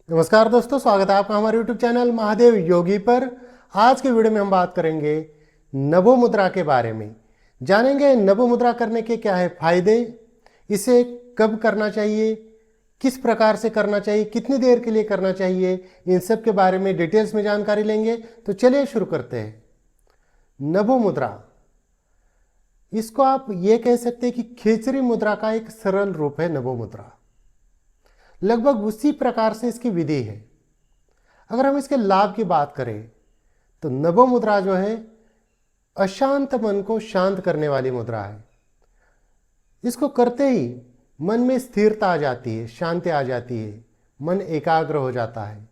नमस्कार दोस्तों, स्वागत है आपका हमारे YouTube चैनल महादेव योगी पर। आज के वीडियो में हम बात करेंगे नभो मुद्रा के बारे में। जानेंगे नभो मुद्रा करने के क्या है फायदे, इसे कब करना चाहिए, किस प्रकार से करना चाहिए, कितनी देर के लिए करना चाहिए, इन सब के बारे में डिटेल्स में जानकारी लेंगे। तो चलिए शुरू करते हैं। नभो मुद्रा, इसको आप ये कह सकते हैं कि खेचरी मुद्रा का एक सरल रूप है नभो मुद्रा। लगभग उसी प्रकार से इसकी विधि है। अगर हम इसके लाभ की बात करें तो नभो मुद्रा जो है अशांत मन को शांत करने वाली मुद्रा है। इसको करते ही मन में स्थिरता आ जाती है, शांति आ जाती है, मन एकाग्र हो जाता है।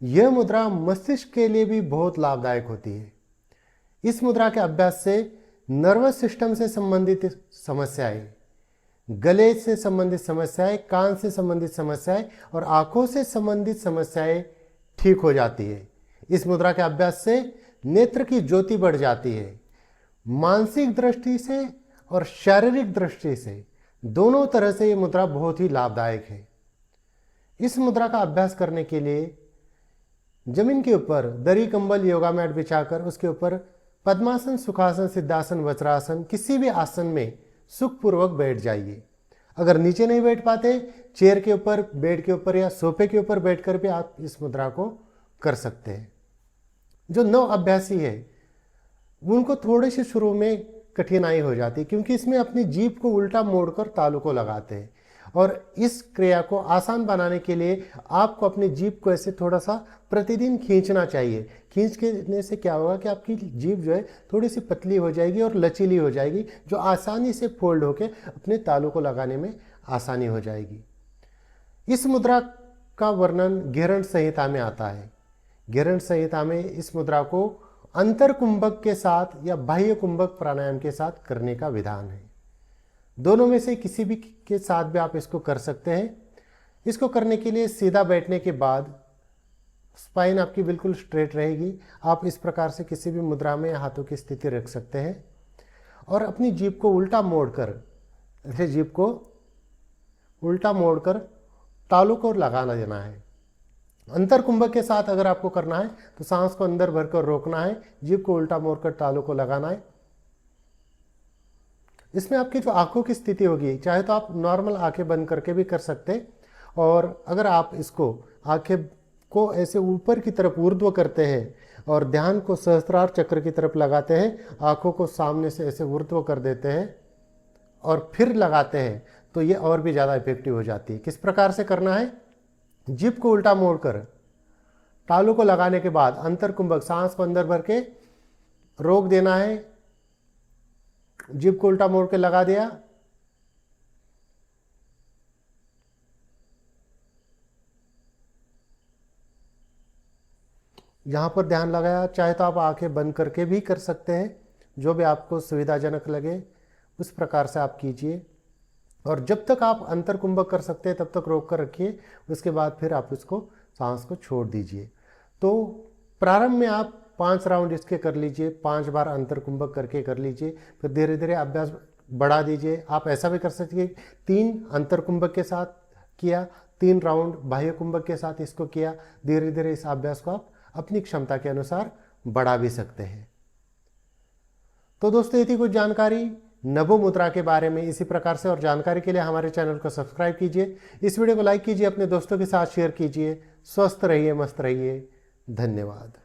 यह मुद्रा मस्तिष्क के लिए भी बहुत लाभदायक होती है। इस मुद्रा के अभ्यास से नर्वस सिस्टम से संबंधित समस्याएं, गले से संबंधित समस्याएं, कान से संबंधित समस्याएं और आंखों से संबंधित समस्याएं ठीक हो जाती है। इस मुद्रा के अभ्यास से नेत्र की ज्योति बढ़ जाती है। मानसिक दृष्टि से और शारीरिक दृष्टि से दोनों तरह से ये मुद्रा बहुत ही लाभदायक है। इस मुद्रा का अभ्यास करने के लिए जमीन के ऊपर दरी कंबल योगा मैट बिछाकर उसके ऊपर पद्मासन, सुखासन, सिद्धासन, वज्रासन किसी भी आसन में सुखपूर्वक बैठ जाइए। अगर नीचे नहीं बैठ पाते, चेयर के ऊपर, बेड के ऊपर या सोफे के ऊपर बैठकर भी आप इस मुद्रा को कर सकते हैं। जो नव अभ्यासी है उनको थोड़ी सी शुरू में कठिनाई हो जाती है, क्योंकि इसमें अपनी जीभ को उल्टा मोड़कर तालू को लगाते हैं। और इस क्रिया को आसान बनाने के लिए आपको अपनी जीभ को ऐसे थोड़ा सा प्रतिदिन खींचना चाहिए। खींचने से क्या होगा कि आपकी जीभ जो है थोड़ी सी पतली हो जाएगी और लचीली हो जाएगी, जो आसानी से फोल्ड होकर अपने तालू को लगाने में आसानी हो जाएगी। इस मुद्रा का वर्णन घेरण संहिता में आता है। घेरण संहिता में इस मुद्रा को अंतर कुंभक के साथ या बाह्य कुंभक प्राणायाम के साथ करने का विधान है। दोनों में से किसी भी के साथ भी आप इसको कर सकते हैं। इसको करने के लिए सीधा बैठने के बाद स्पाइन आपकी बिल्कुल स्ट्रेट रहेगी। आप इस प्रकार से किसी भी मुद्रा में हाथों की स्थिति रख सकते हैं और अपनी जीभ को उल्टा मोड़कर, ऐसे जीभ को उल्टा मोड़कर तालू को लगाना देना है। अंतर कुंभक के साथ अगर आपको करना है तो सांस को अंदर भरकर रोकना है, जीभ को उल्टा मोड़कर तालू को लगाना है। इसमें आपकी जो आंखों की स्थिति होगी, चाहे तो आप नॉर्मल आंखें बंद करके भी कर सकते हैं, और अगर आप इसको आंखें को ऐसे ऊपर की तरफ ऊर्ध्व करते हैं और ध्यान को सहस्त्रार चक्र की तरफ लगाते हैं, आंखों को सामने से ऐसे ऊर्ध्व कर देते हैं और फिर लगाते हैं, तो ये और भी ज़्यादा इफेक्टिव हो जाती है। किस प्रकार से करना है? जीभ को उल्टा मोड़कर तालू को लगाने के बाद अंतर कुंभक, सांस को अंदर भर के रोक देना है। जीभ को उल्टा मोड़ के लगा दिया, यहाँ पर ध्यान लगाया। चाहे तो आप आंखें बंद करके भी कर सकते हैं, जो भी आपको सुविधाजनक लगे उस प्रकार से आप कीजिए। और जब तक आप अंतर कुंभक कर सकते हैं तब तक रोक कर रखिए, उसके बाद फिर आप इसको सांस को छोड़ दीजिए। तो प्रारंभ में आप 5 राउंड इसके कर लीजिए, 5 बार अंतर कुंभक करके कर लीजिए, फिर धीरे धीरे अभ्यास बढ़ा दीजिए। आप ऐसा भी कर सकते हैं, 3 अंतर कुंभक के साथ किया, 3 राउंड बाह्य कुंभक के साथ इसको किया। धीरे धीरे इस अभ्यास को आप अपनी क्षमता के अनुसार बढ़ा भी सकते हैं। तो दोस्तों, ये थी कुछ जानकारी नभो मुद्रा के बारे में। इसी प्रकार से और जानकारी के लिए हमारे चैनल को सब्सक्राइब कीजिए, इस वीडियो को लाइक कीजिए, अपने दोस्तों के साथ शेयर कीजिए। स्वस्थ रहिए, मस्त रहिए। धन्यवाद।